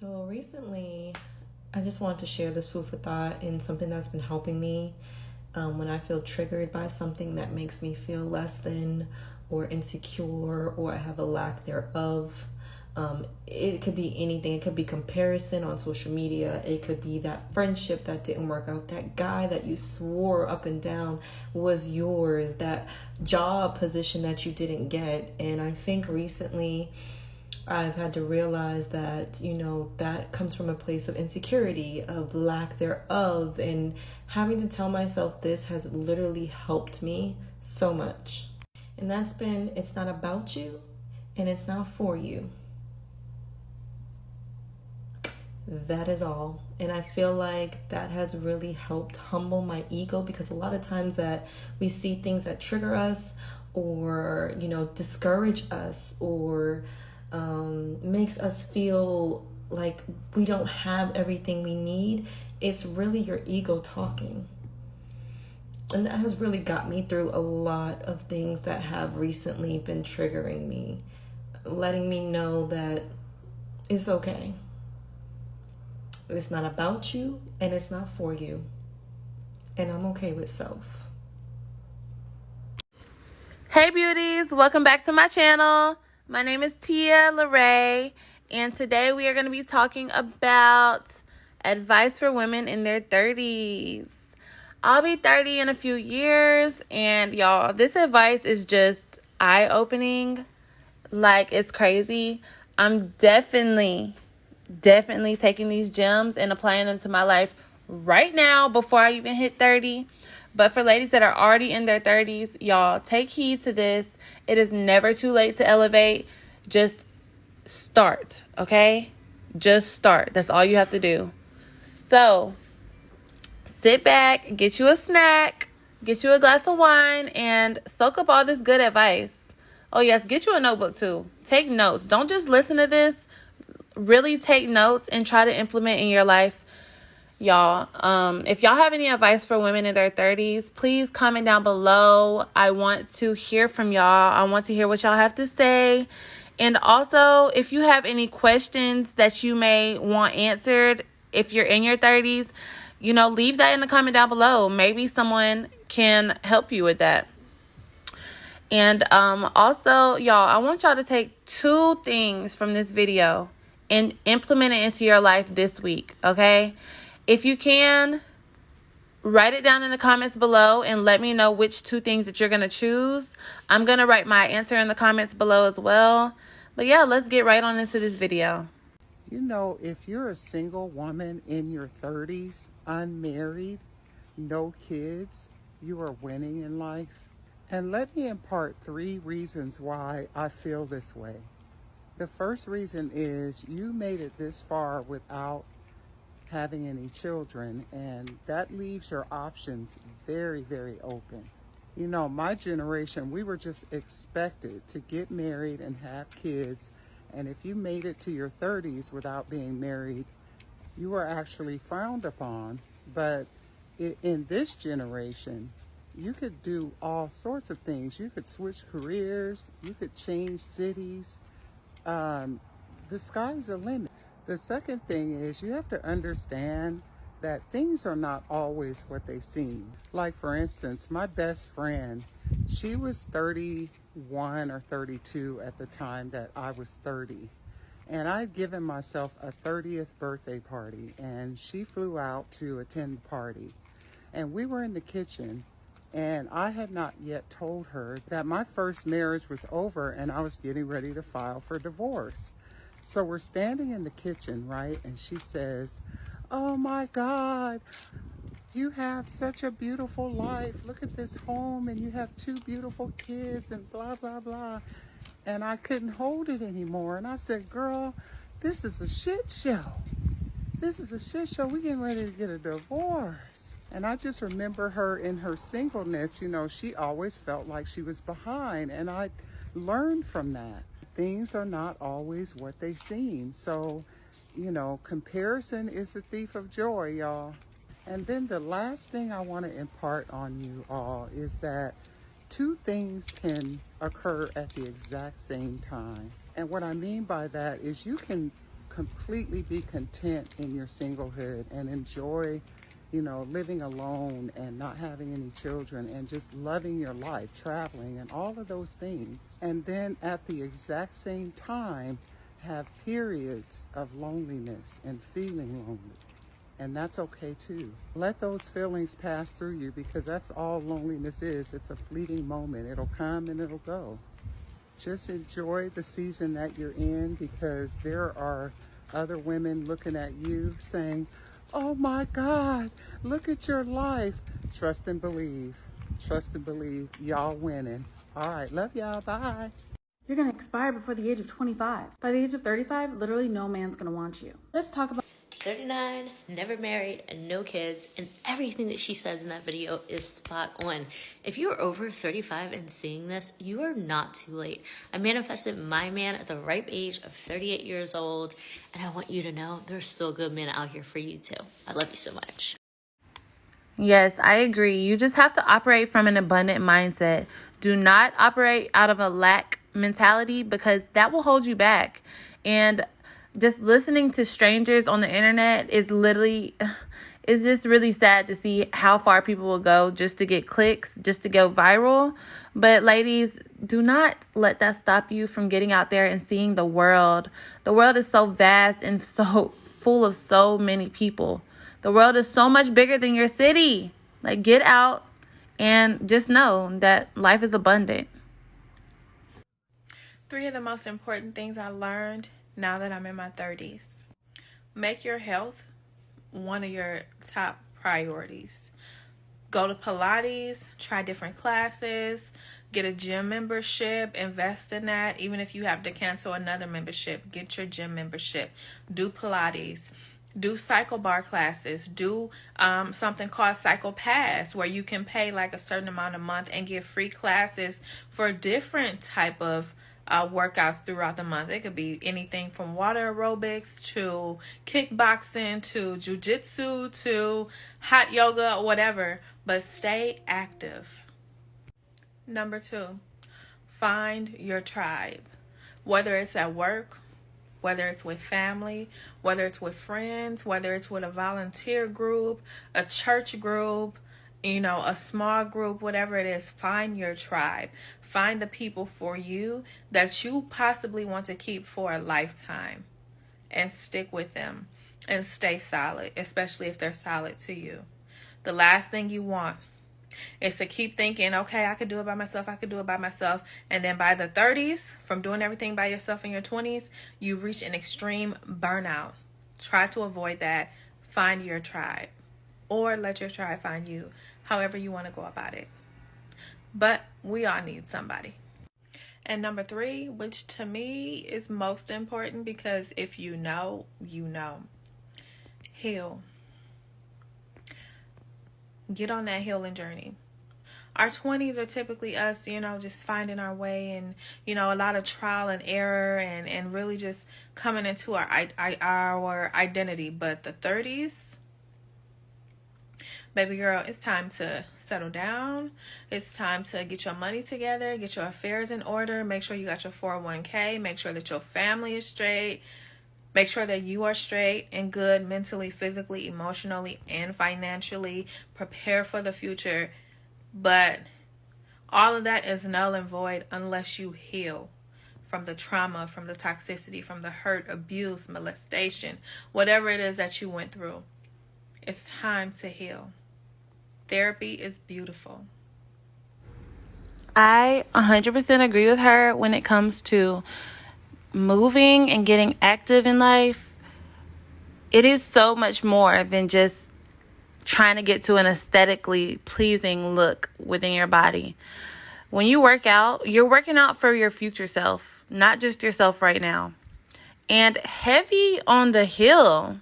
So recently, I just wanted to share this food for thought and something that's been helping me when I feel triggered by something that makes me feel less than or insecure or I have a lack thereof. It could be anything. It could be comparison on social media. It could be that friendship that didn't work out, that guy that you swore up and down was yours, that job position that you didn't get. And I think recently I've had to realize that, that comes from a place of insecurity, of lack thereof, and having to tell myself this has literally helped me so much. And that's been, it's not about you and it's not for you. That is all. And I feel like that has really helped humble my ego, because a lot of times that we see things that trigger us or, discourage us or makes us feel like we don't have everything we need, it's really your ego talking. And that has really got me through a lot of things that have recently been triggering me, letting me know that it's okay. It's not about you and it's not for you. And I'm okay with self. Hey beauties, welcome back to my channel. My name is Tia LaRae, and today we are going to be talking about advice for women in their 30s. I'll be 30 in a few years, and y'all, this advice is just eye-opening. Like, it's crazy. I'm definitely taking these gems and applying them to my life right now before I even hit 30. But for ladies that are already in their 30s, y'all, take heed to this. It is never too late to elevate. Just start, okay? Just start. That's all you have to do. So, sit back, get you a snack, get you a glass of wine, and soak up all this good advice. Oh, yes, get you a notebook, too. Take notes. Don't just listen to this. Really take notes and try to implement in your life. Y'all, if y'all have any advice for women in their 30s, please comment down below. I want to hear from y'all. I want to hear what y'all have to say. And also, if you have any questions that you may want answered, if you're in your 30s, leave that in the comment down below. Maybe someone can help you with that. And also, y'all, I want y'all to take 2 things from this video and implement it into your life this week, okay? If you can, write it down in the comments below and let me know which 2 things that you're going to choose. I'm going to write my answer in the comments below as well. But yeah, let's get right on into this video. If you're a single woman in your 30s, unmarried, no kids, you are winning in life. And let me impart 3 reasons why I feel this way. The first reason is you made it this far without having any children, and that leaves your options very, very open. My generation, we were just expected to get married and have kids, and if you made it to your 30s without being married, you were actually frowned upon. But in this generation, you could do all sorts of things. You could switch careers, you could change cities. The sky's the limit. The second thing is you have to understand that things are not always what they seem. Like, for instance, my best friend, she was 31 or 32 at the time that I was 30. And I'd given myself a 30th birthday party, and she flew out to attend the party. And we were in the kitchen, and I had not yet told her that my first marriage was over and I was getting ready to file for divorce. So we're standing in the kitchen, right? And she says, "Oh my God, you have such a beautiful life. Look at this home, and you have 2 beautiful kids and blah, blah, blah." And I couldn't hold it anymore. And I said, "Girl, this is a shit show. This is a shit show. We're getting ready to get a divorce." And I just remember her in her singleness, she always felt like she was behind. And I learned from that. Things are not always what they seem. So, comparison is the thief of joy, y'all. And then the last thing I want to impart on you all is that 2 things can occur at the exact same time. And what I mean by that is you can completely be content in your singlehood and enjoy, living alone and not having any children and just loving your life, traveling and all of those things. And then at the exact same time, have periods of loneliness and feeling lonely. And that's okay too. Let those feelings pass through you, because that's all loneliness is. It's a fleeting moment. It'll come and it'll go. Just enjoy the season that you're in, because there are other women looking at you saying, oh my God, look at your life. Trust and believe. Trust and believe. Y'all winning. All right. Love y'all. Bye. You're going to expire before the age of 25. By the age of 35, literally no man's going to want you. Let's talk about 39, never married, and no kids, and everything that she says in that video is spot on. If you're over 35 and seeing this, you are not too late. I manifested my man at the ripe age of 38 years old, and I want you to know there's still good men out here for you too. I love you so much. Yes, I agree. You just have to operate from an abundant mindset. Do not operate out of a lack mentality, because that will hold you back. And just listening to strangers on the internet is it's just really sad to see how far people will go just to get clicks, just to go viral. But ladies, do not let that stop you from getting out there and seeing the world. The world is so vast and so full of so many people. The world is so much bigger than your city. Like, get out and just know that life is abundant. 3 of the most important things I learned now that I'm in my 30s. Make your health one of your top priorities. Go to Pilates, try different classes, get a gym membership, invest in that. Even if you have to cancel another membership, get your gym membership. Do Pilates. Do cycle bar classes. Do something called Cycle Pass, where you can pay like a certain amount a month and get free classes for different type of workouts throughout the month. It could be anything from water aerobics to kickboxing to jujitsu to hot yoga or whatever. But stay active. Number 2, find your tribe. Whether it's at work, whether it's with family, whether it's with friends, whether it's with a volunteer group, a church group, a small group, whatever it is, find your tribe. Find the people for you that you possibly want to keep for a lifetime, and stick with them and stay solid, especially if they're solid to you. The last thing you want is to keep thinking, okay, I could do it by myself, and then by the 30s, from doing everything by yourself in your 20s, you reach an extreme burnout. Try to avoid that. Find your tribe, or let your tribe find you, however you want to go about it. But we all need somebody. And number 3, which to me is most important, because if you know, you know. Heal. Get on that healing journey. Our 20s are typically us, just finding our way, and, a lot of trial and error, and really just coming into our identity. But the 30s, baby girl, it's time to settle down. It's time to get your money together, get your affairs in order, make sure you got your 401k, make sure that your family is straight, make sure that you are straight and good mentally, physically, emotionally, and financially. Prepare for the future. But all of that is null and void unless you heal from the trauma, from the toxicity, from the hurt, abuse, molestation, whatever it is that you went through. It's time to heal. Therapy is beautiful. I 100% agree with her when it comes to moving and getting active in life. It is so much more than just trying to get to an aesthetically pleasing look within your body. When you work out, you're working out for your future self, not just yourself right now. And heavy on the heal.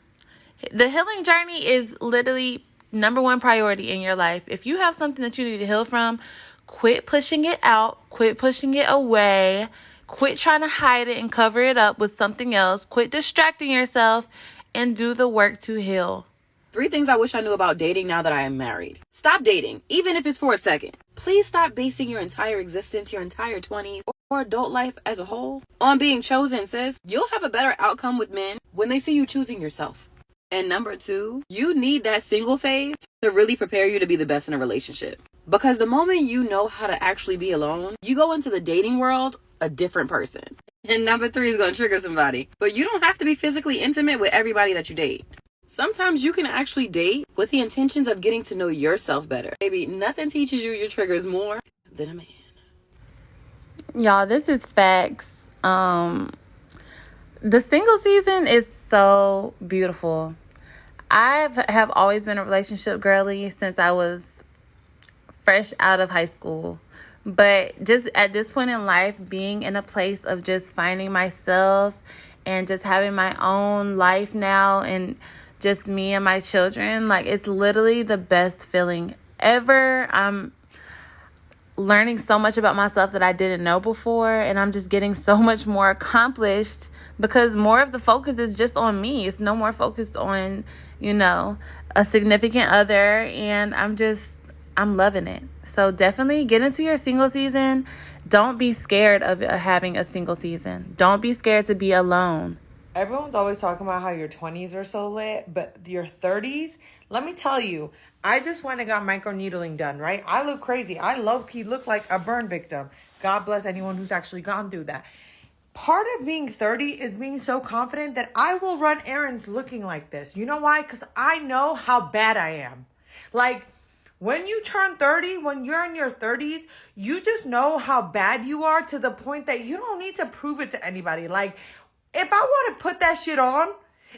The healing journey is literally number 1 priority in your life. If you have something that you need to heal from, quit pushing it out, quit pushing it away, quit trying to hide it and cover it up with something else, quit distracting yourself, and do the work to heal. 3 things I wish I knew about dating now that I am married. Stop dating, even if it's for a second. Please stop basing your entire existence, your entire 20s, or adult life as a whole on being chosen, sis. You'll have a better outcome with men when they see you choosing yourself. And number 2, you need that single phase to really prepare you to be the best in a relationship. Because the moment you know how to actually be alone, you go into the dating world a different person. And number 3 is going to trigger somebody. But you don't have to be physically intimate with everybody that you date. Sometimes you can actually date with the intentions of getting to know yourself better. Baby, nothing teaches you your triggers more than a man. Y'all, this is facts. The single season is so beautiful. I have always been a relationship girly since I was fresh out of high school. But just at this point in life, being in a place of just finding myself and just having my own life now and just me and my children, like, it's literally the best feeling ever. I'm learning so much about myself that I didn't know before, and I'm just getting so much more accomplished because more of the focus is just on me. It's no more focused on, a significant other, and I'm loving it. So definitely get into your single season. Don't be scared of having a single season. Don't be scared to be alone. Everyone's always talking about how your 20s are so lit, but your 30s, let me tell you, I just went and got microneedling done, right? I look crazy. I low-key look like a burn victim. God bless anyone who's actually gone through that. Part of being 30 is being so confident that I will run errands looking like this. You know why? Because I know how bad I am. Like, when you turn 30, when you're in your 30s, you just know how bad you are to the point that you don't need to prove it to anybody. Like, if I want to put that shit on,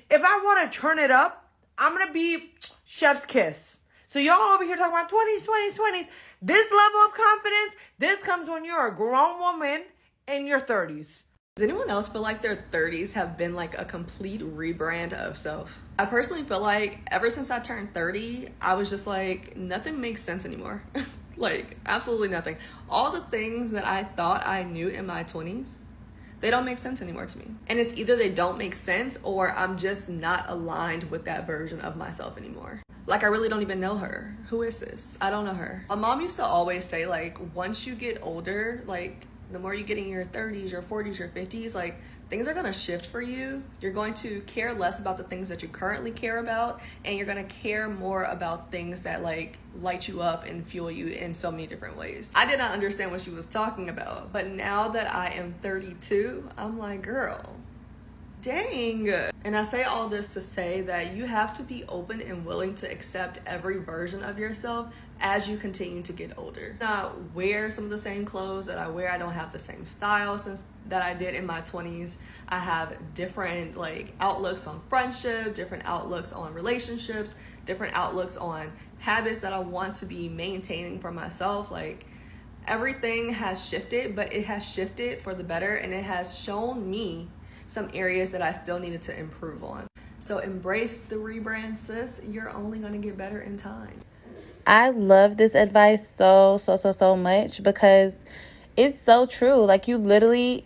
if I want to turn it up, I'm going to be chef's kiss. So y'all over here talking about 20s. This level of confidence, this comes when you're a grown woman in your 30s. Does anyone else feel like their 30s have been like a complete rebrand of self? I personally feel like ever since I turned 30, I was just like, nothing makes sense anymore. Like, absolutely nothing. All the things that I thought I knew in my 20s, they don't make sense anymore to me. And it's either they don't make sense or I'm just not aligned with that version of myself anymore. Like, I really don't even know her. Who is this? I don't know her. My mom used to always say, like, once you get older, like, the more you get in your 30s, your 40s, your 50s, like, things are going to shift for you. You're going to care less about the things that you currently care about, and you're going to care more about things that, like, light you up and fuel you in so many different ways. I did not understand what she was talking about, but now that I am 32, I'm like, girl, dang. And I say all this to say that you have to be open and willing to accept every version of yourself as you continue to get older. Not wear some of the same clothes that I wear. I don't have the same style since that I did in my 20s. I have different like outlooks on friendship, different outlooks on relationships, different outlooks on habits that I want to be maintaining for myself. Like, everything has shifted, but it has shifted for the better, and it has shown me some areas that I still needed to improve on. So embrace the rebrand, sis. You're only gonna get better in time. I love this advice so much because it's so true. Like, you literally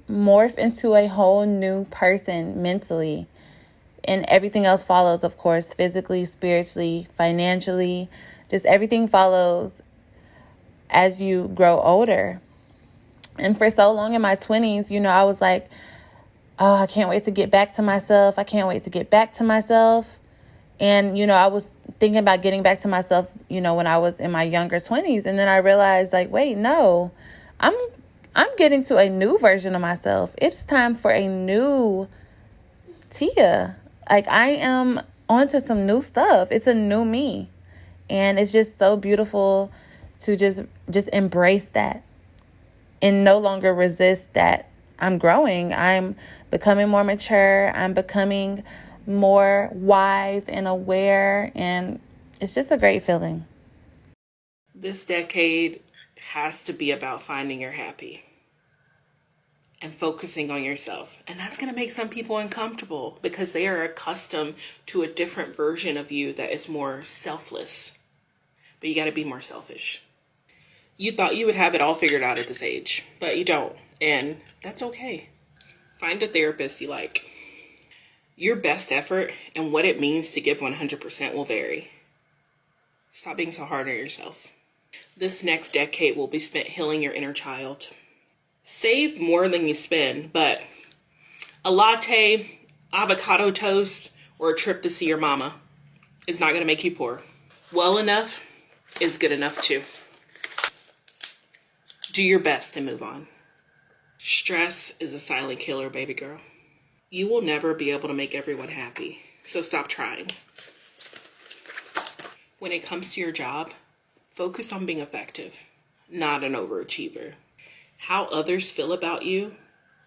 morph into a whole new person mentally, and everything else follows, of course, physically, spiritually, financially. Just everything follows as you grow older. And for so long in my 20s, I was like, oh, I can't wait to get back to myself. And, I was thinking about getting back to myself, when I was in my younger 20s. And then I realized, like, wait, no, I'm getting to a new version of myself. It's time for a new Tia. Like, I am onto some new stuff. It's a new me. And it's just so beautiful to just embrace that and no longer resist that I'm growing. I'm becoming more mature. I'm becoming more wise and aware, and it's just a great feeling. This decade has to be about finding your happy and focusing on yourself. And that's going to make some people uncomfortable because they are accustomed to a different version of you that is more selfless. But you got to be more selfish. You thought you would have it all figured out at this age, but you don't. And that's okay. Find a therapist you like. Your best effort and what it means to give 100% will vary. Stop being so hard on yourself. This next decade will be spent healing your inner child. Save more than you spend, but a latte, avocado toast, or a trip to see your mama is not going to make you poor. Well enough is good enough too. Do your best to move on. Stress is a silent killer, baby girl. You will never be able to make everyone happy, so stop trying. When it comes to your job, focus on being effective, not an overachiever. How others feel about you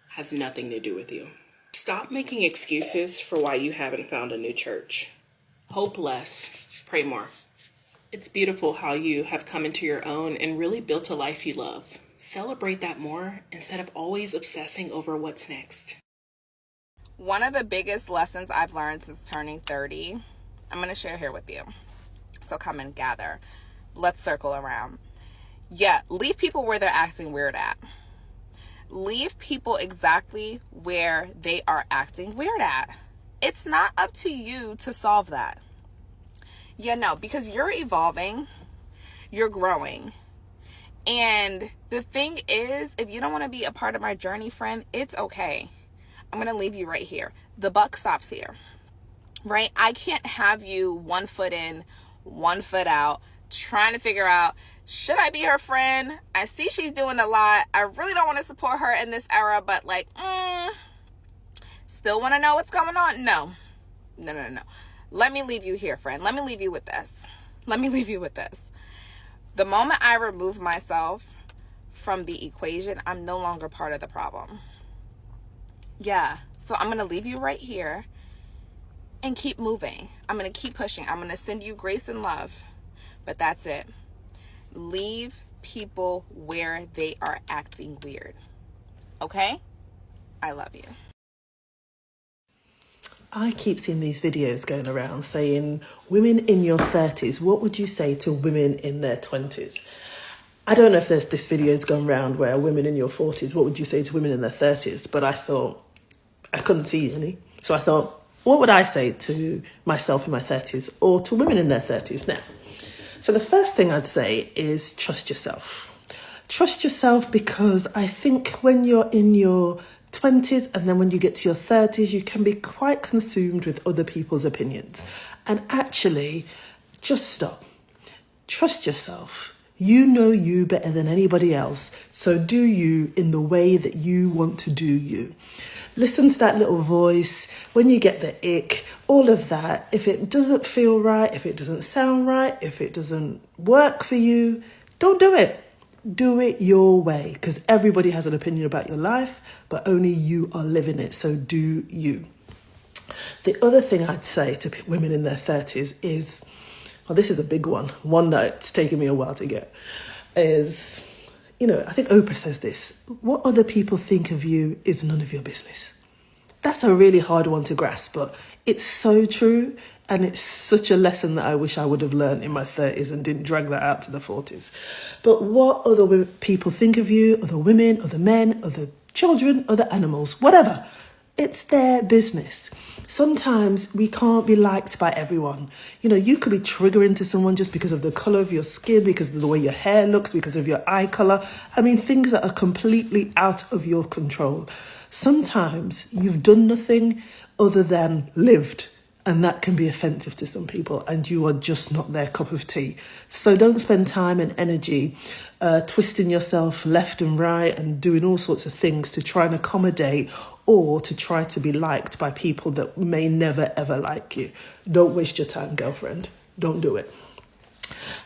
has nothing to do with you. Stop making excuses for why you haven't found a new church. Hope less, pray more. It's beautiful how you have come into your own and really built a life you love. Celebrate that more instead of always obsessing over what's next. One of the biggest lessons I've learned since turning 30, I'm going to share here with you. So come and gather. Let's circle around. Yeah, leave people where they're acting weird at. Leave people exactly where they are acting weird at. It's not up to you to solve that. Yeah, no, because you're evolving, you're growing. And the thing is, if you don't want to be a part of my journey, friend, it's okay. I'm going to leave you right here. The buck stops here, right? I can't have you 1 foot in, 1 foot out, trying to figure out, should I be her friend? I see she's doing a lot. I really don't want to support her in this era, but still want to know what's going on? No. Let me leave you here, friend. Let me leave you with this. The moment I remove myself from the equation, I'm no longer part of the problem. Yeah, so I'm going to leave you right here and keep moving. I'm going to keep pushing. I'm going to send you grace and love. But that's it. Leave people where they are acting weird. Okay? I love you. I keep seeing these videos going around saying, women in your 30s, what would you say to women in their 20s? I don't know if there's this video's gone around where women in your 40s, what would you say to women in their 30s? But I thought, I couldn't see any. So I thought, what would I say to myself in my 30s or to women in their 30s now? So the first thing I'd say is trust yourself. Trust yourself, because I think when you're in your 20s and then when you get to your 30s, you can be quite consumed with other people's opinions. And actually, just stop. Trust yourself. You know you better than anybody else. So do you in the way that you want to do you. Listen to that little voice when you get the ick, all of that. If it doesn't feel right, if it doesn't sound right, if it doesn't work for you, don't do it. Do it your way, because everybody has an opinion about your life, but only you are living it. So do you. The other thing I'd say to women in their 30s is, well, this is a big one that's taken me a while to get, is, I think Oprah says this, what other people think of you is none of your business. That's a really hard one to grasp, but it's so true. And it's such a lesson that I wish I would have learned in my 30s and didn't drag that out to the 40s. But what other people think of you, other women, other men, other children, other animals, whatever, it's their business. Sometimes we can't be liked by everyone. You could be triggering to someone just because of the colour of your skin, because of the way your hair looks, because of your eye colour. Things that are completely out of your control. Sometimes you've done nothing other than lived. And that can be offensive to some people, and you are just not their cup of tea. So don't spend time and energy twisting yourself left and right and doing all sorts of things to try and accommodate or to try to be liked by people that may never, ever like you. Don't waste your time, girlfriend. Don't do it.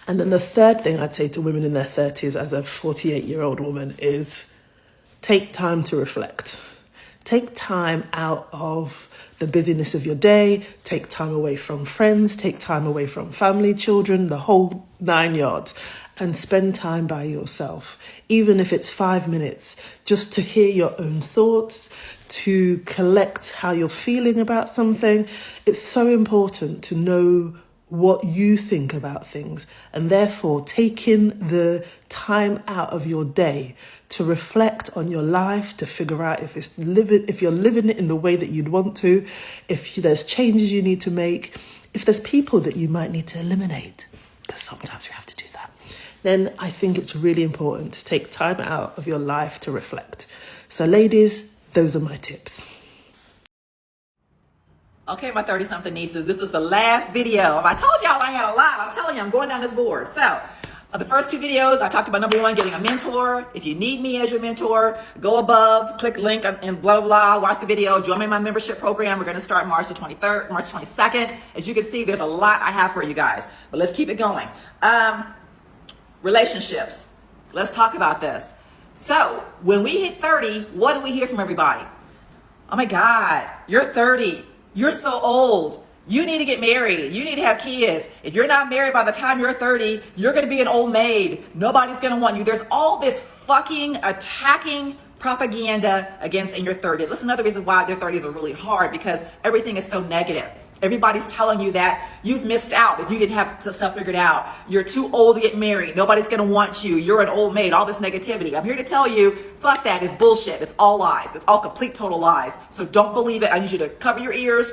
And then the third thing I'd say to women in their 30s as a 48-year-old woman is take time to reflect. Take time out of the busyness of your day, take time away from friends, take time away from family, children, the whole 9 yards, and spend time by yourself, even if it's 5 minutes, just to hear your own thoughts, to collect how you're feeling about something. It's so important to know what you think about things, and therefore taking the time out of your day to reflect on your life, to figure out if you're living it in the way that you'd want to, if there's changes you need to make, if there's people that you might need to eliminate, because sometimes you have to do that. then I think it's really important to take time out of your life to reflect. So ladies, those are my tips. Okay, my 30-something nieces, this is the last video. I told y'all I had a lot. I'm telling you, I'm going down this board. So, the first 2 videos, I talked about number 1, getting a mentor. If you need me as your mentor, go above, click link and blah, blah, blah. Watch the video. Join me in my membership program. We're going to start March the 23rd, March 22nd. As you can see, there's a lot I have for you guys. But let's keep it going. Relationships. Let's talk about this. So, when we hit 30, what do we hear from everybody? Oh my God, you're 30. You're so old. You need to get married. You need to have kids. If you're not married by the time you're 30, you're going to be an old maid. Nobody's going to want you. There's all this fucking attacking propaganda against in your 30s. That's another reason why their 30s are really hard, because everything is so negative. Everybody's telling you that you've missed out, that you didn't have stuff figured out. You're too old to get married. Nobody's going to want you. You're an old maid. All this negativity. I'm here to tell you, fuck that. It's bullshit. It's all lies. It's all complete, total lies. So don't believe it. I need you to cover your ears.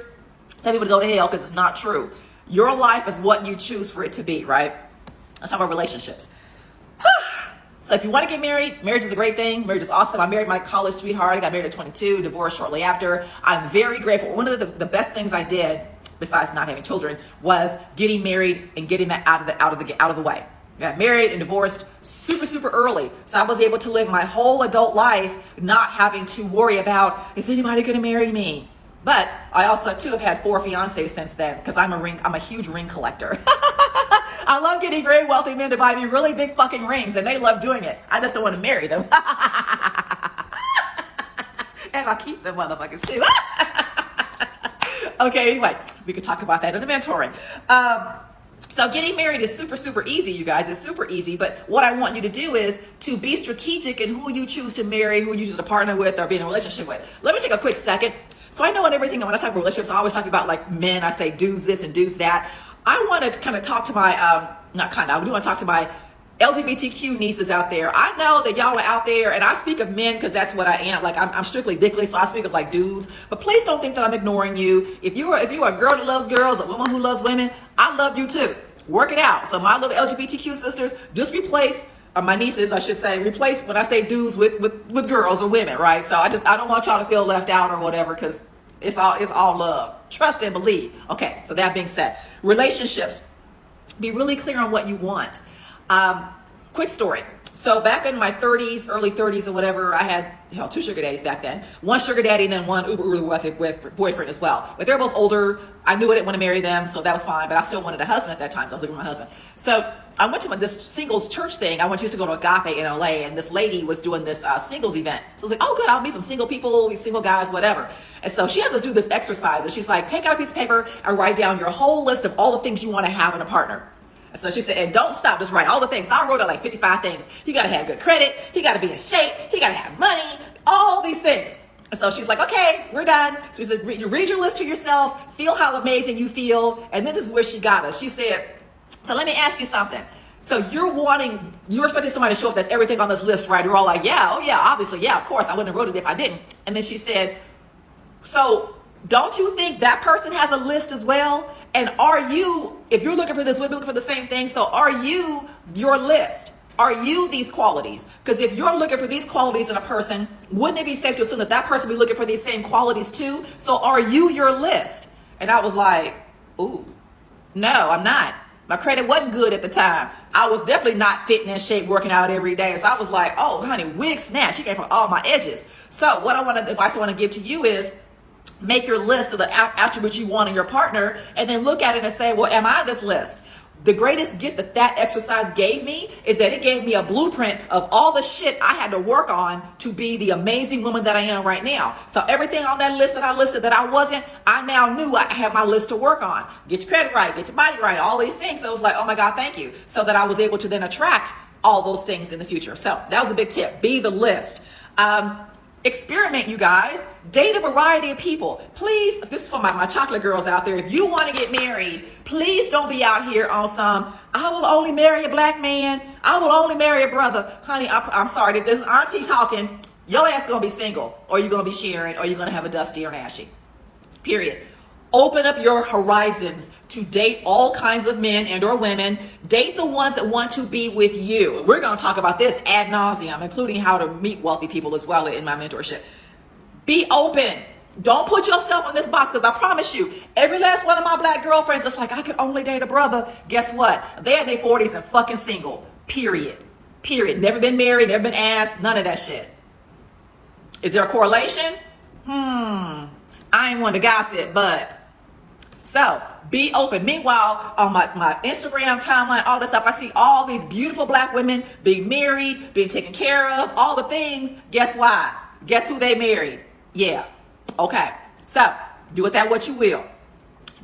Tell people to go to hell, because it's not true. Your life is what you choose for it to be, right? Let's talk about relationships. So if you want to get married, marriage is a great thing. Marriage is awesome. I married my college sweetheart. I got married at 22, divorced shortly after. I'm very grateful. One of the best things I did, besides not having children, was getting married and getting that out of the way. I got married and divorced super early. So I was able to live my whole adult life not having to worry about, is anybody going to marry me? But I also too have had 4 fiancés since then, because I'm a huge ring collector. I love getting very wealthy men to buy me really big fucking rings, and they love doing it. I just don't want to marry them. And I keep them motherfuckers too. Okay, anyway, we could talk about that in the mentoring. So getting married is super easy, you guys. It's super easy. But what I want you to do is to be strategic in who you choose to marry, who you choose to partner with, or be in a relationship with. Let me take a quick second. So I know in everything, when I talk about relationships, I always talk about like men. I say dudes this and dudes that. I want to kind of talk to my, I do want to talk to my LGBTQ nieces out there. I know that y'all are out there, and I speak of men because that's what I am. Like I'm strictly dickly, so I speak of like dudes. But please don't think that I'm ignoring you. If you are a girl that loves girls, a woman who loves women, I love you too. Work it out. So my little LGBTQ sisters, just replace, or my nieces, I should say, replace when I say dudes with girls or women, right? So I don't want y'all to feel left out or whatever, because it's all love. Trust and believe. Okay, so that being said, relationships. Be really clear on what you want. Quick story. So back in my 30s, early 30s or whatever, I had 2 sugar daddies back then. One sugar daddy and then one uber with boyfriend as well. But they're both older. I knew I didn't want to marry them, so that was fine. But I still wanted a husband at that time, so I was living with my husband. So I went to this singles church thing. I used to go to Agape in LA, and this lady was doing this singles event. So I was like, oh good, I'll meet some single people, single guys, whatever. And so she has us do this exercise, and she's like, take out a piece of paper and write down your whole list of all the things you want to have in a partner. So she said, and don't stop, just write all the things. So I wrote out like 55 things. You got to have good credit. He got to be in shape. He got to have money, all these things. And so she's like, okay, we're done. So she said, read your list to yourself, feel how amazing you feel. And then this is where she got us. She said, so let me ask you something. So you're expecting somebody to show up that's everything on this list, right? We're all like, yeah, oh yeah, obviously, yeah, of course. I wouldn't have wrote it if I didn't. And then she said, so don't you think that person has a list as well? And are you, if you're looking for this, we're looking for the same thing. So are you your list? Are you these qualities? Because if you're looking for these qualities in a person, wouldn't it be safe to assume that that person will be looking for these same qualities too? So are you your list? And I was like, ooh, no, I'm not. My credit wasn't good at the time. I was definitely not fitting in shape, working out every day. So I was like, oh, honey, wig snatch. She came for all my edges. So what advice I want to give to you is, make your list of the attributes you want in your partner, and then look at it and say, well, am I this list? The greatest gift that exercise gave me is that it gave me a blueprint of all the shit I had to work on to be the amazing woman that I am right now. So everything on that list that I listed that I wasn't, I now knew I had my list to work on. Get your credit right, get your body right, all these things. So it was like, oh my God, thank you. So that I was able to then attract all those things in the future. So that was a big tip. Be the list. Experiment, you guys. Date a variety of people. Please, this is for my chocolate girls out there. If you want to get married, please don't be out here on some, I will only marry a black man. I will only marry a brother. Honey, I'm sorry. This is auntie talking. Your ass going to be single, or you're going to be sharing, or you're going to have a Dusty or an Ashy. Period. Open up your horizons to date all kinds of men and or women. Date the ones that want to be with you. We're going to talk about this ad nauseum, including how to meet wealthy people as well in my mentorship. Be open. Don't put yourself in this box, because I promise you, every last one of my black girlfriends is like, I could only date a brother. Guess what? They're in their 40s and fucking single. Period. Period. Never been married, never been asked, none of that shit. Is there a correlation? I ain't one to gossip, but so be open. Meanwhile, on my Instagram timeline, all this stuff, I see all these beautiful black women being married, being taken care of, all the things. Guess why? Guess who they married? Yeah. Okay. So do with that what you will.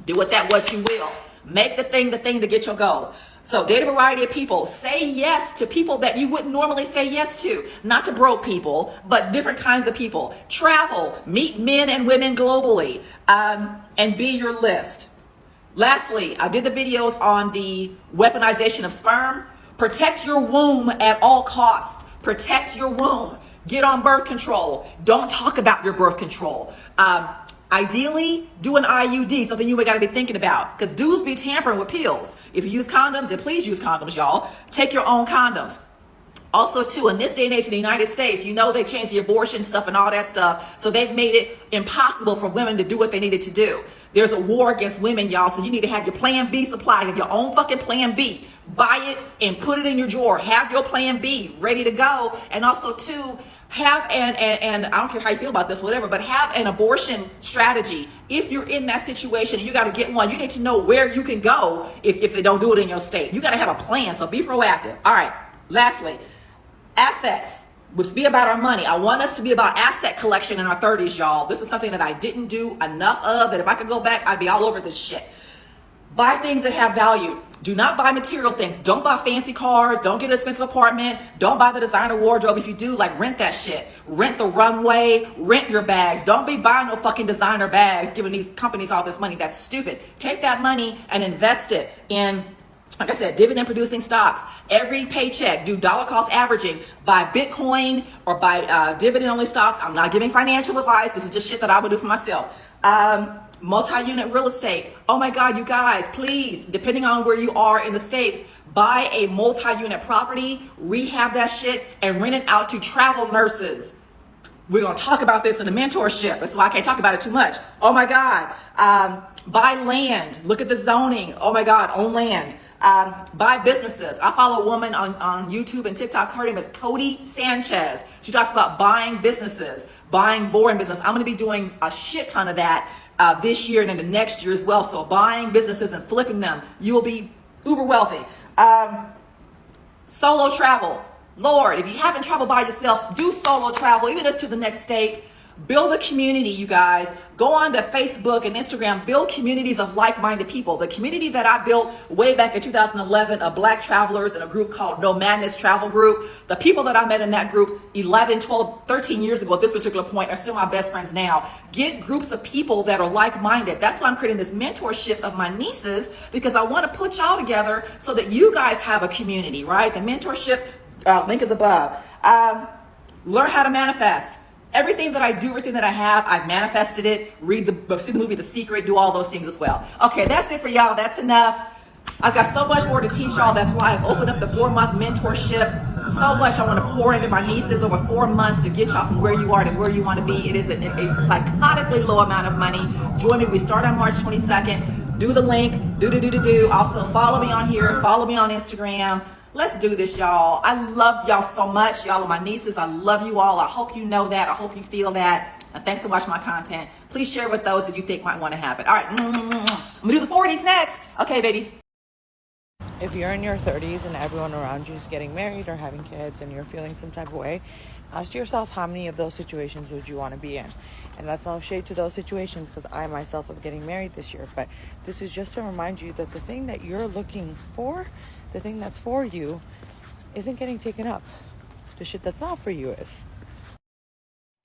Do with that what you will. Make the thing to get your goals. So date a variety of people. Say yes to people that you wouldn't normally say yes to. Not to broke people, but different kinds of people. Travel. Meet men and women globally. And be your list. Lastly, I did the videos on the weaponization of sperm. Protect your womb at all costs. Protect your womb. Get on birth control. Don't talk about your birth control. Ideally, do an IUD, something you got to be thinking about, because dudes be tampering with pills. If you use condoms, then please use condoms, y'all. Take your own condoms. Also, too, in this day and age in the United States, you know they changed the abortion stuff and all that stuff, so they've made it impossible for women to do what they needed to do. There's a war against women, y'all, so you need to have your plan B supply, have your own fucking plan B. Buy it and put it in your drawer. Have your plan B ready to go. And also, too, have and I don't care how you feel about this, whatever, but have an abortion strategy. If you're in that situation and you got to get one, you need to know where you can go if they don't do it in your state. You got to have a plan, so be proactive. All right, lastly, assets. Let's be about our money. I want us to be about asset collection in our 30s, y'all. This is something that I didn't do enough of, that if I could go back, I'd be all over this shit. Buy things that have value. Do not buy material things. Don't buy fancy cars. Don't get an expensive apartment. Don't buy the designer wardrobe. If you do, like, rent that shit. Rent the runway. Rent your bags. Don't be buying no fucking designer bags, giving these companies all this money. That's stupid. Take that money and invest it in, like I said, dividend producing stocks. Every paycheck, do dollar cost averaging. Buy Bitcoin or buy dividend only stocks. I'm not giving financial advice. This is just shit that I would do for myself. Multi-unit real estate. Oh my God, you guys, please, depending on where you are in the States, buy a multi-unit property, rehab that shit, and rent it out to travel nurses. We're going to talk about this in the mentorship. That's why I can't talk about it too much. Oh my God. Buy land. Look at the zoning. Oh my God, own land. Buy businesses. I follow a woman on YouTube and TikTok. Her name is Cody Sanchez. She talks about buying businesses, buying boring business. I'm going to be doing a shit ton of that this year and in the next year as well. So buying businesses and flipping them, you will be uber wealthy. Solo travel. Lord, if you haven't traveled by yourself, do solo travel, even just to the next state. Build a community, you guys. Go on to Facebook and Instagram. Build communities of like-minded people. The community that I built way back in 2011 of black travelers in a group called No Madness Travel Group. The people that I met in that group 11, 12, 13 years ago at this particular point are still my best friends now. Get groups of people that are like-minded. That's why I'm creating this mentorship of my nieces, because I want to put y'all together so that you guys have a community, right? The mentorship link is above. Learn how to manifest. Everything that I do, everything that I have, I've manifested it. See the movie The Secret, do all those things as well. Okay, that's it for y'all. That's enough. I've got so much more to teach y'all. That's why I've opened up the 4-month mentorship. So much I want to pour into my nieces over 4 months to get y'all from where you are to where you want to be. It is a psychotically low amount of money. Join me. We start on March 22nd. Do the link. Do. Also follow me on here. Follow me on Instagram. Let's do this, y'all. I love y'all so much. Y'all are my nieces. I love you all. I hope you know that. I hope you feel that. And thanks for watching my content. Please share with those that you think might want to have it. All right. I'm going to do the 40s next. Okay, babies. If you're in your 30s and everyone around you is getting married or having kids and you're feeling some type of way, ask yourself how many of those situations would you want to be in. And that's no shade to those situations, because I myself am getting married this year. But this is just to remind you that the thing that you're looking for, the thing that's for you, isn't getting taken up. The shit that's not for you is.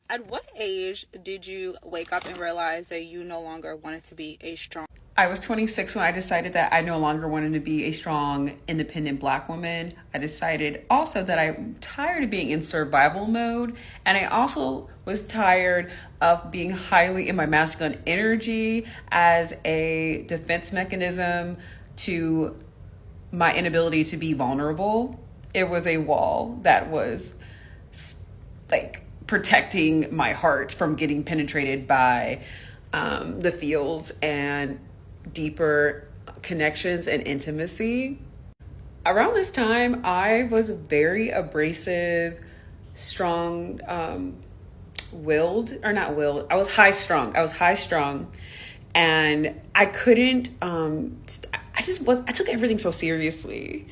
At what age did you wake up and realize that you no longer wanted to be a strong? I was 26 when I decided that I no longer wanted to be a strong, independent Black woman. I decided also that I'm tired of being in survival mode. And I also was tired of being highly in my masculine energy as a defense mechanism to my inability to be vulnerable. It was a wall that was like protecting my heart from getting penetrated by the feels and deeper connections and intimacy. Around this time, I was very abrasive, strong, willed, or not willed. I was high strung. And I couldn't, I took everything so seriously.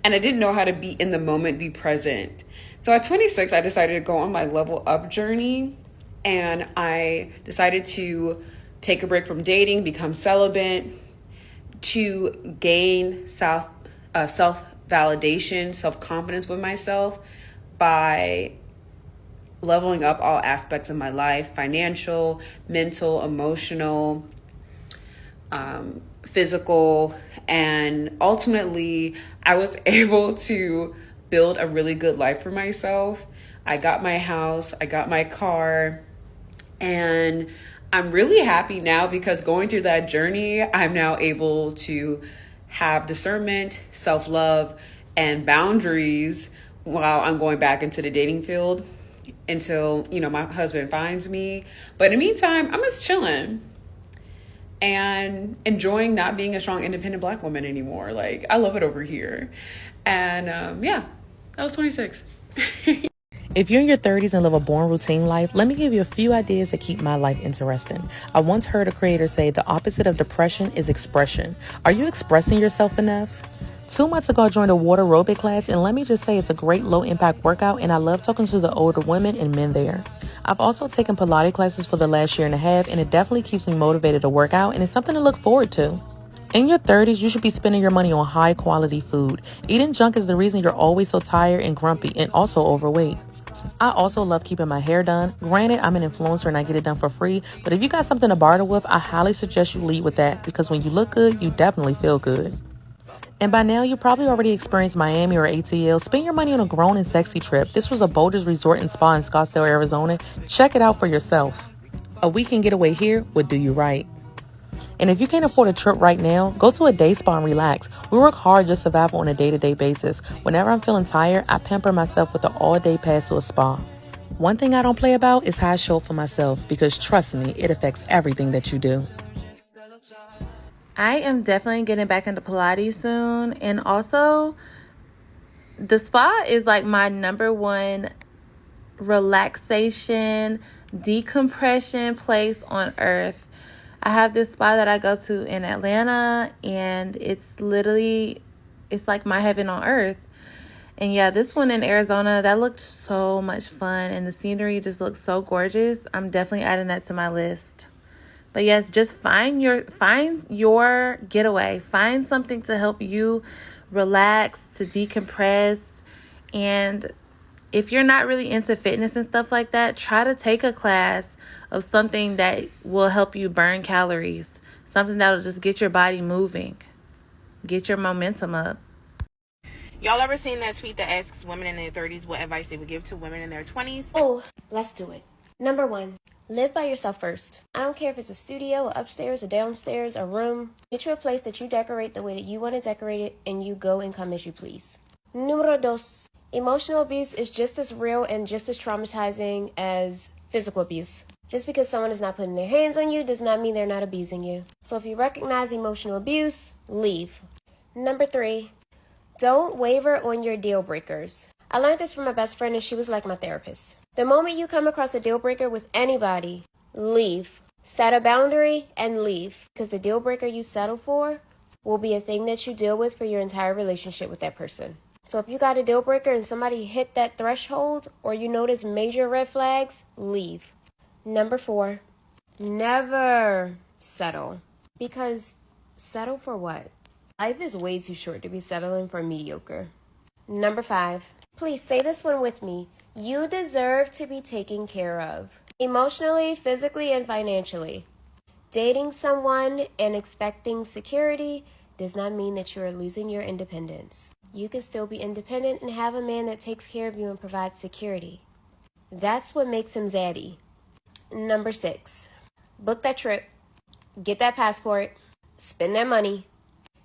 And I didn't know how to be in the moment, be present. So at 26, I decided to go on my level up journey. And I decided to take a break from dating, become celibate, to gain self-validation, self-confidence with myself by leveling up all aspects of my life: financial, mental, emotional, physical. And ultimately, I was able to build a really good life for myself. I got my house, I got my car, and I'm really happy now because going through that journey, I'm now able to have discernment, self-love, and boundaries while I'm going back into the dating field until, my husband finds me. But in the meantime, I'm just chilling and enjoying not being a strong, independent Black woman anymore. Like, I love it over here. And yeah, I was 26. If you're in your 30s and live a boring routine life, let me give you a few ideas that keep my life interesting. I once heard a creator say the opposite of depression is expression. Are you expressing yourself enough? 2 months ago, I joined a water aerobic class, and let me just say it's a great low-impact workout, and I love talking to the older women and men there. I've also taken Pilates classes for the last year and a half, and it definitely keeps me motivated to work out, and it's something to look forward to. In your 30s, you should be spending your money on high-quality food. Eating junk is the reason you're always so tired and grumpy and also overweight. I also love keeping my hair done. Granted, I'm an influencer and I get it done for free, but if you got something to barter with, I highly suggest you lead with that because when you look good, you definitely feel good. And by now, you probably already experienced Miami or ATL. Spend your money on a grown and sexy trip. This was a Boulder's Resort and Spa in Scottsdale, Arizona. Check it out for yourself. A weekend getaway here would do you right. And if you can't afford a trip right now, go to a day spa and relax. We work hard just to survive on a day-to-day basis. Whenever I'm feeling tired, I pamper myself with an all-day pass to a spa. One thing I don't play about is how I show up for myself because trust me, it affects everything that you do. I am definitely getting back into Pilates soon. And also, the spa is like my number one relaxation, decompression place on earth. I have this spa that I go to in Atlanta, and it's like my heaven on earth. And yeah, this one in Arizona, that looked so much fun, and the scenery just looks so gorgeous. I'm definitely adding that to my list. But yes, just find your getaway. Find something to help you relax, to decompress. And if you're not really into fitness and stuff like that, try to take a class of something that will help you burn calories. Something that will just get your body moving. Get your momentum up. Y'all ever seen that tweet that asks women in their 30s what advice they would give to women in their 20s? Oh, let's do it. Number 1, live by yourself first. I don't care if it's a studio, a upstairs, a downstairs, a room. Get you a place that you decorate the way that you want to decorate it, and you go and come as you please. Numero 2, emotional abuse is just as real and just as traumatizing as physical abuse. Just because someone is not putting their hands on you does not mean they're not abusing you. So if you recognize emotional abuse, leave. Number 3, don't waver on your deal breakers. I learned this from my best friend, and she was like my therapist. The moment you come across a deal breaker with anybody, leave. Set a boundary and leave. Because the deal breaker you settle for will be a thing that you deal with for your entire relationship with that person. So if you got a deal breaker and somebody hit that threshold, or you notice major red flags, leave. Number 4, never settle. Because settle for what? Life is way too short to be settling for mediocre. Number 5, please say this one with me. You deserve to be taken care of, emotionally, physically, and financially. Dating someone and expecting security does not mean that you are losing your independence. You can still be independent and have a man that takes care of you and provides security. That's what makes him zaddy. Number 6, book that trip, get that passport, spend that money,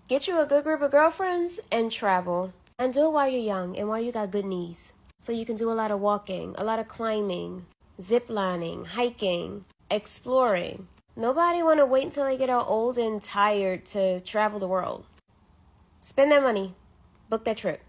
get you a good group of girlfriends, and travel. And do it while you're young and while you got good knees. So you can do a lot of walking, a lot of climbing, zip lining, hiking, exploring. Nobody want to wait until they get all old and tired to travel the world. Spend that money. Book that trip.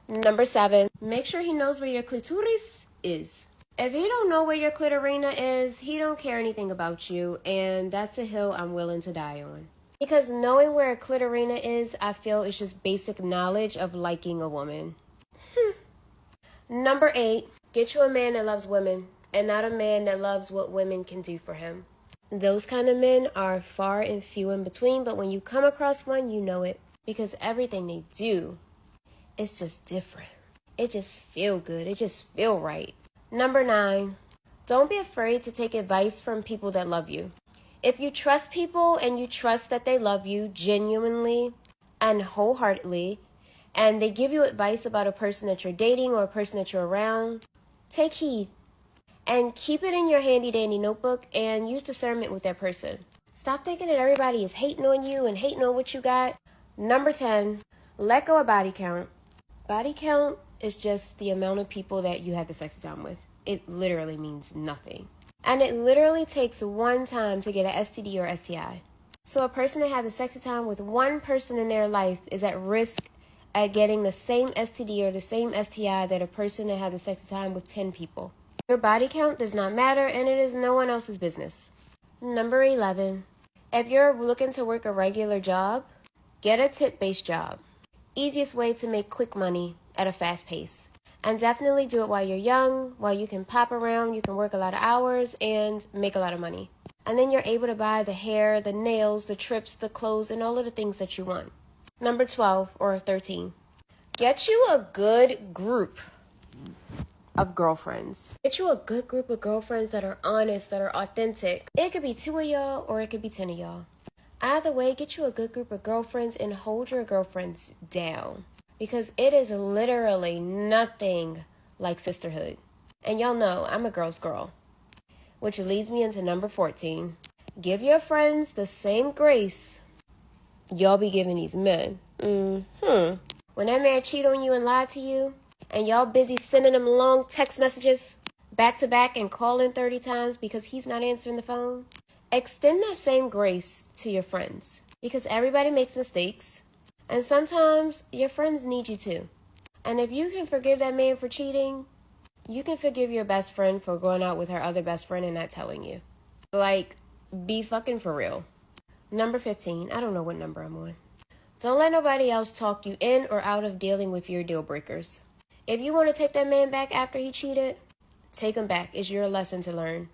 Number 7, make sure he knows where your clitoris is. If he don't know where your clitorina is, he don't care anything about you, and that's a hill I'm willing to die on. Because knowing where a clitorina is, I feel, is just basic knowledge of liking a woman. Number 8, get you a man that loves women and not a man that loves what women can do for him. Those kind of men are far and few in between, but when you come across one, you know it. Because everything they do is just different. It just feel good. It just feel right. Number 9, don't be afraid to take advice from people that love you. If you trust people and you trust that they love you genuinely and wholeheartedly, and they give you advice about a person that you're dating or a person that you're around, take heed and keep it in your handy dandy notebook and use discernment with that person. Stop thinking that everybody is hating on you and hating on what you got. Number 10, let go of body count. Body count is just the amount of people that you had the sexy time with. It literally means nothing. And it literally takes one time to get an STD or STI. So a person that had the sexy time with one person in their life is at risk at getting the same STD or the same STI that a person that had the sexy time with 10 people. Your body count does not matter, and it is no one else's business. Number 11, if you're looking to work a regular job, get a tip-based job. Easiest way to make quick money at a fast pace. And definitely do it while you're young, while you can pop around, you can work a lot of hours and make a lot of money. And then you're able to buy the hair, the nails, the trips, the clothes, and all of the things that you want. Number 12 or 13, get you a good group of girlfriends. Get you a good group of girlfriends that are honest, that are authentic. It could be 2 of y'all or it could be 10 of y'all. Either way, get you a good group of girlfriends and hold your girlfriends down. Because it is literally nothing like sisterhood. And y'all know I'm a girl's girl. Which leads me into number 14. Give your friends the same grace y'all be giving these men. When that man cheat on you and lie to you, and y'all busy sending him long text messages back to back and calling 30 times because he's not answering the phone, extend that same grace to your friends. Because everybody makes mistakes. And sometimes your friends need you too. And if you can forgive that man for cheating, you can forgive your best friend for going out with her other best friend and not telling you. Like, be fucking for real. Number 15. I don't know what number I'm on. Don't let nobody else talk you in or out of dealing with your deal breakers. If you want to take that man back after he cheated, take him back. It's your lesson to learn.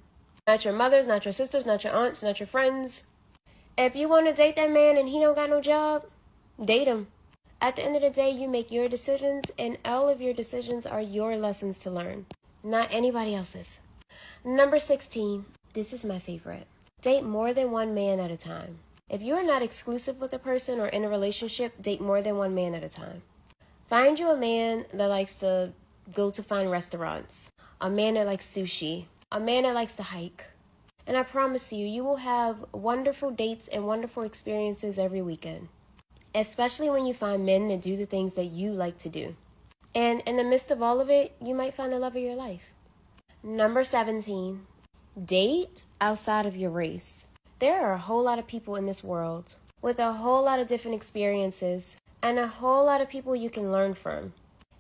Not your mothers, not your sisters, not your aunts, not your friends. If you want to date that man and he don't got no job, date him. At the end of the day, you make your decisions, and all of your decisions are your lessons to learn, not anybody else's. Number 16. This is my favorite. Date more than one man at a time. If you are not exclusive with a person or in a relationship, date more than one man at a time. Find you a man that likes to go to fine restaurants, a man that likes sushi, a man that likes to hike. And I promise you, you will have wonderful dates and wonderful experiences every weekend. Especially when you find men that do the things that you like to do. And in the midst of all of it, you might find the love of your life. Number 17, date outside of your race. There are a whole lot of people in this world with a whole lot of different experiences and a whole lot of people you can learn from.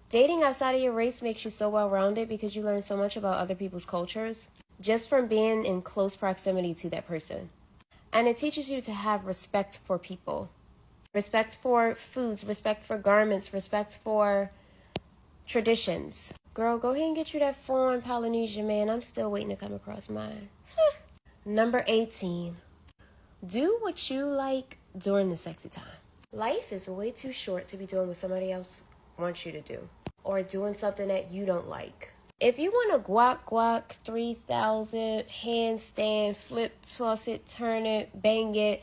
Dating outside of your race makes you so well-rounded because you learn so much about other people's cultures just from being in close proximity to that person. And it teaches you to have respect for people. Respect for foods, respect for garments, respect for traditions. Girl, go ahead and get you that foreign Polynesian man. I'm still waiting to come across mine. Number 18. Do what you like during the sexy time. Life is way too short to be doing what somebody else wants you to do. Or doing something that you don't like. If you want to guac 3000, handstand, flip, toss it, turn it, bang it,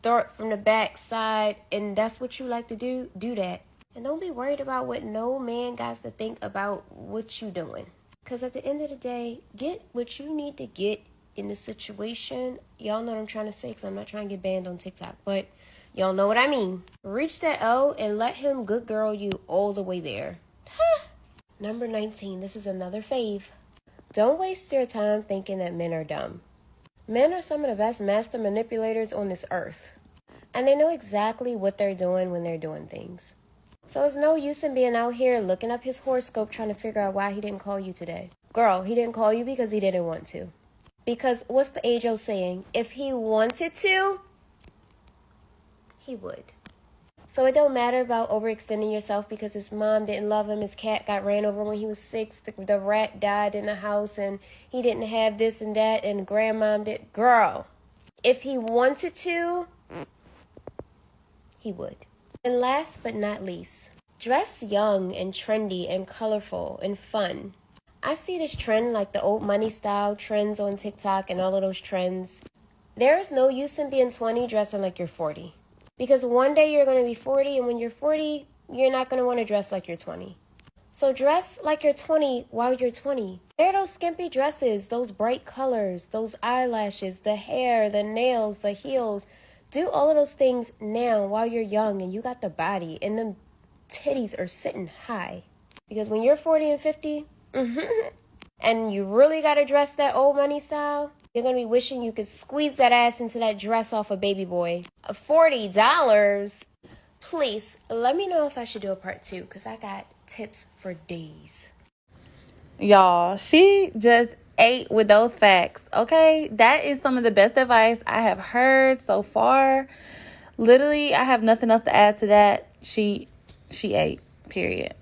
throw it from the back side, and that's what you like to do, do that. And don't be worried about what no man got to think about what you doing. Because at the end of the day, get what you need to get in the situation. Y'all know what I'm trying to say, because I'm not trying to get banned on TikTok, but y'all know what I mean. Reach that O and let him good girl you all the way there. Number 19, this is another fave. Don't waste your time thinking that men are dumb. Men are some of the best master manipulators on this earth. And they know exactly what they're doing when they're doing things. So it's no use in being out here looking up his horoscope trying to figure out why he didn't call you today. Girl, he didn't call you because he didn't want to. Because what's the age-old saying? If he wanted to, he would. So it don't matter about overextending yourself because his mom didn't love him, his cat got ran over when he was 6, the rat died in the house, and he didn't have this and that, and grandmom did. Girl, if he wanted to, he would. And last but not least, dress young and trendy and colorful and fun. I see this trend like the old money style trends on TikTok and all of those trends. There is no use in being 20 dressing like you're 40. Because one day you're going to be 40, and when you're 40, you're not going to want to dress like you're 20. So dress like you're 20 while you're 20. Wear those skimpy dresses, those bright colors, those eyelashes, the hair, the nails, the heels. Do all of those things now while you're young and you got the body and them titties are sitting high. Because when you're 40 and 50, and you really got to dress that old money style, you're going to be wishing you could squeeze that ass into that dress off a baby boy. $40. Please, let me know if I should do a part 2, because I got tips for days. Y'all, she just ate with those facts, okay? That is some of the best advice I have heard so far. Literally, I have nothing else to add to that. She ate, period.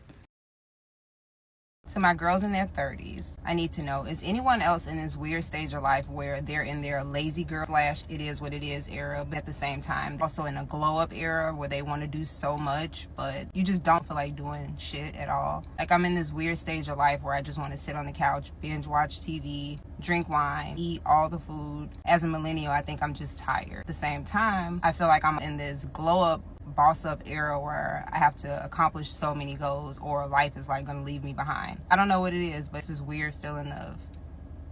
To my girls in their 30s, I need to know, is anyone else in this weird stage of life where they're in their lazy girl / it is what it is era, but at the same time also in a glow up era where they want to do so much but you just don't feel like doing shit at all? Like, I'm in this weird stage of life where I just want to sit on the couch, binge watch TV, drink wine, eat all the food. As a millennial, I think I'm just tired. At the same time, I feel like I'm in this glow up boss up era where I have to accomplish so many goals or life is like gonna leave me behind. I don't know what it is, but it's this weird feeling of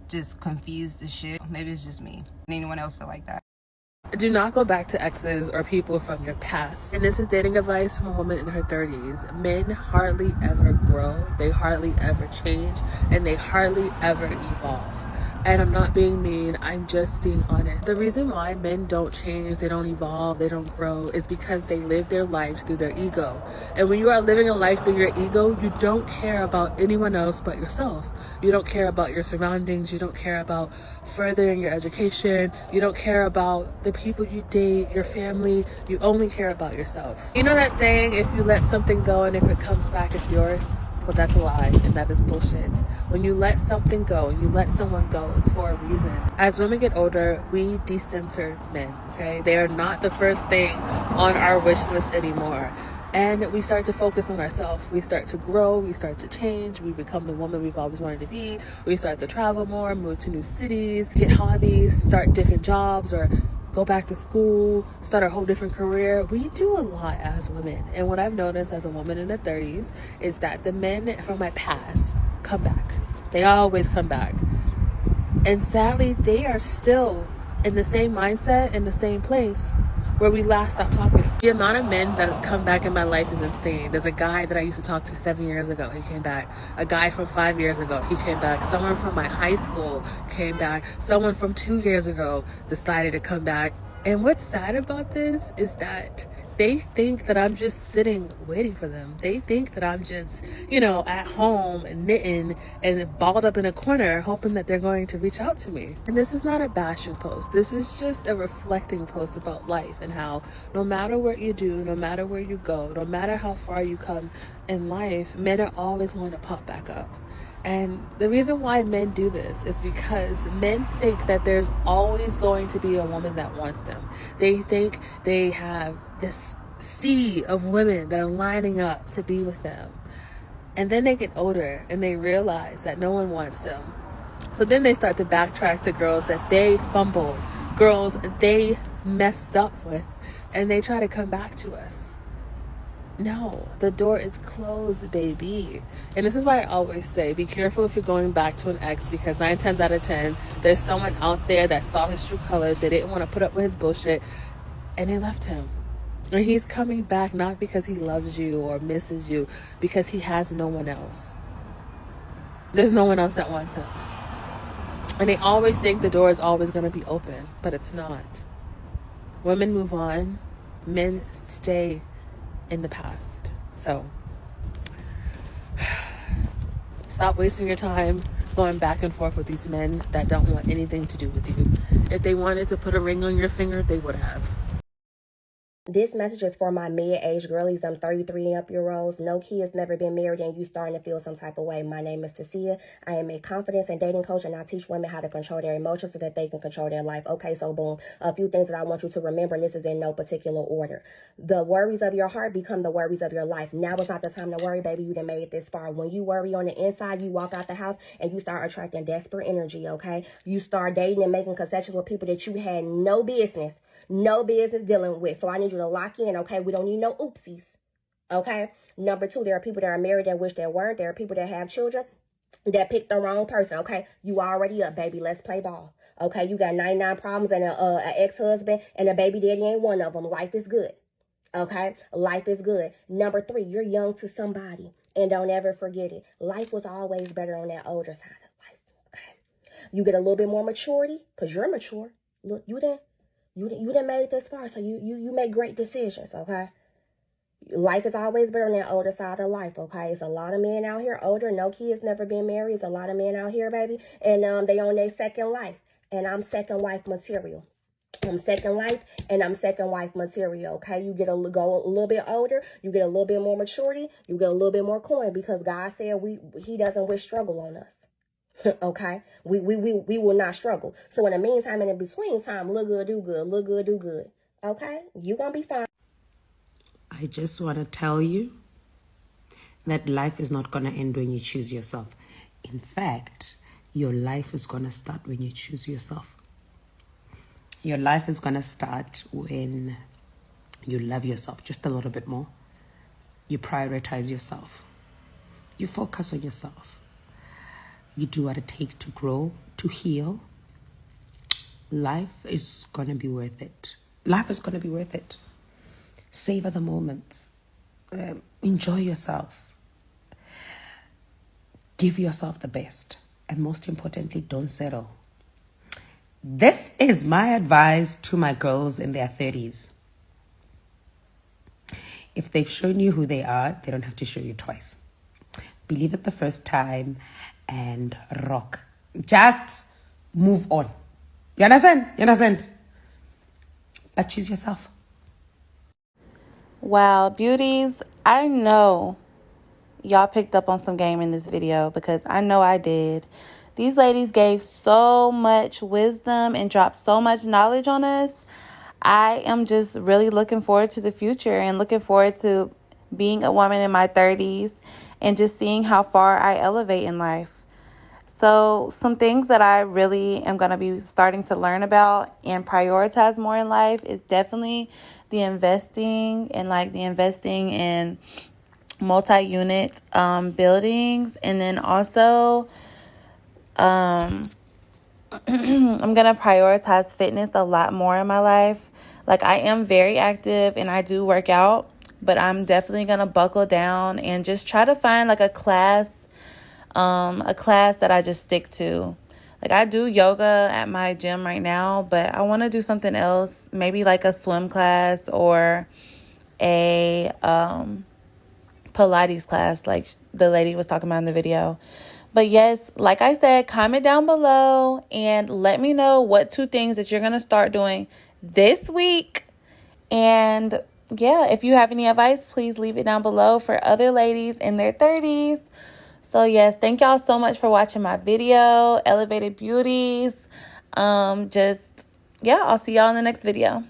just confused as shit. Maybe it's just me. Anyone else feel like that? Do not go back to exes or people from your past. And this is dating advice from a woman in her 30s. Men hardly ever grow, they hardly ever change, and they hardly ever evolve. And I'm not being mean, I'm just being honest. The reason why men don't change, they don't evolve, they don't grow is because they live their lives through their ego. And when you are living a life through your ego, you don't care about anyone else but yourself. You don't care about your surroundings, you don't care about furthering your education, you don't care about the people you date, your family, you only care about yourself. You know that saying, if you let something go and if it comes back, it's yours? Well, that's a lie, and that is bullshit. When you let something go, and you let someone go, it's for a reason. As women get older, we decenter men, okay? They are not the first thing on our wish list anymore. And we start to focus on ourselves. We start to grow, we start to change, we become the woman we've always wanted to be. We start to travel more, move to new cities, get hobbies, start different jobs, or go back to school, start a whole different career. We do a lot as women. And what I've noticed as a woman in the 30s is that the men from my past come back. They always come back. And sadly, they are still in the same mindset, in the same place where we last stopped talking. The amount of men that has come back in my life is insane. There's a guy that I used to talk to 7 years ago, he came back. A guy from 5 years ago, he came back. Someone from my high school came back. Someone from 2 years ago decided to come back. And what's sad about this is that they think that I'm just sitting waiting for them. They think that I'm just, at home knitting and balled up in a corner hoping that they're going to reach out to me. And this is not a bashing post. This is just a reflecting post about life and how no matter what you do, no matter where you go, no matter how far you come in life, men are always going to pop back up. And the reason why men do this is because men think that there's always going to be a woman that wants them. They think they have this sea of women that are lining up to be with them. And then they get older and they realize that no one wants them. So then they start to backtrack to girls that they fumbled, girls they messed up with, and they try to come back to us. No, the door is closed, baby. And this is why I always say, be careful if you're going back to an ex, because 9 times out of 10, there's someone out there that saw his true colors. They didn't want to put up with his bullshit, and they left him. And he's coming back not because he loves you or misses you, because he has no one else. There's no one else that wants him. And they always think the door is always going to be open, but it's not. Women move on. Men stay in the past. So stop wasting your time going back and forth with these men that don't want anything to do with you. If they wanted to put a ring on your finger, they would have. This message is for my mid-age girlies. I'm 33 and up year olds. No kids, never been married, and you starting to feel some type of way. My name is Tasia. I am a confidence and dating coach, and I teach women how to control their emotions so that they can control their life. Okay, so boom. A few things that I want you to remember, and this is in no particular order. The worries of your heart become the worries of your life. Now is not the time to worry, baby. You done made it this far. When you worry on the inside, you walk out the house and you start attracting desperate energy, okay? You start dating and making concessions with people that you had no business dealing with. So I need you to lock in, okay? We don't need no oopsies, okay? Number 2, there are people that are married that wish they weren't. There are people that have children that picked the wrong person, okay? You already up, baby. Let's play ball, okay? You got 99 problems and an ex-husband, and a baby daddy ain't one of them. Life is good, okay? Life is good. Number 3, you're young to somebody, and don't ever forget it. Life was always better on that older side of life, okay? You get a little bit more maturity because you're mature. Look, you done made it this far, so you make great decisions, okay? Life is always better on that older side of life, okay? It's a lot of men out here older, no kids, never been married. It's a lot of men out here, baby, and they on their second life, and I'm second wife material. I'm second life, and I'm second wife material, okay? You go a little bit older, you get a little bit more maturity, you get a little bit more coin, because God said He doesn't wish struggle on us. Okay, we will not struggle. So in the meantime and in between time, look good, do good, look good, do good. Okay, you gonna be fine. I just want to tell you that life is not gonna end when you choose yourself. In fact, your life is gonna start when you choose yourself. Your life is gonna start when you love yourself just a little bit more. You prioritize yourself. You focus on yourself. You do what it takes to grow, to heal. Life is going to be worth it. Life is going to be worth it. Savor the moments. Enjoy yourself. Give yourself the best. And most importantly, don't settle. This is my advice to my girls in their 30s. If they've shown you who they are, they don't have to show you twice. Believe it the first time and rock. Just move on. You understand? You understand? But choose yourself. Wow, beauties, I know y'all picked up on some game in this video, because I know I did. These ladies gave so much wisdom and dropped so much knowledge on us. I am just really looking forward to the future and looking forward to being a woman in my 30s and just seeing how far I elevate in life. So some things that I really am going to be starting to learn about and prioritize more in life is definitely the investing in multi-unit buildings. And then also I'm going to prioritize fitness a lot more in my life. Like, I am very active and I do work out, but I'm definitely going to buckle down and just try to find like a class that I just stick to. Like, I do yoga at my gym right now, but I want to do something else, maybe like a swim class or a Pilates class like the lady was talking about in the video. But yes, like I said, comment down below and let me know what 2 things that you're going to start doing this week. And yeah, if you have any advice, please leave it down below for other ladies in their 30s. So yes, thank y'all so much for watching my video, Elevated Beauties. I'll see y'all in the next video.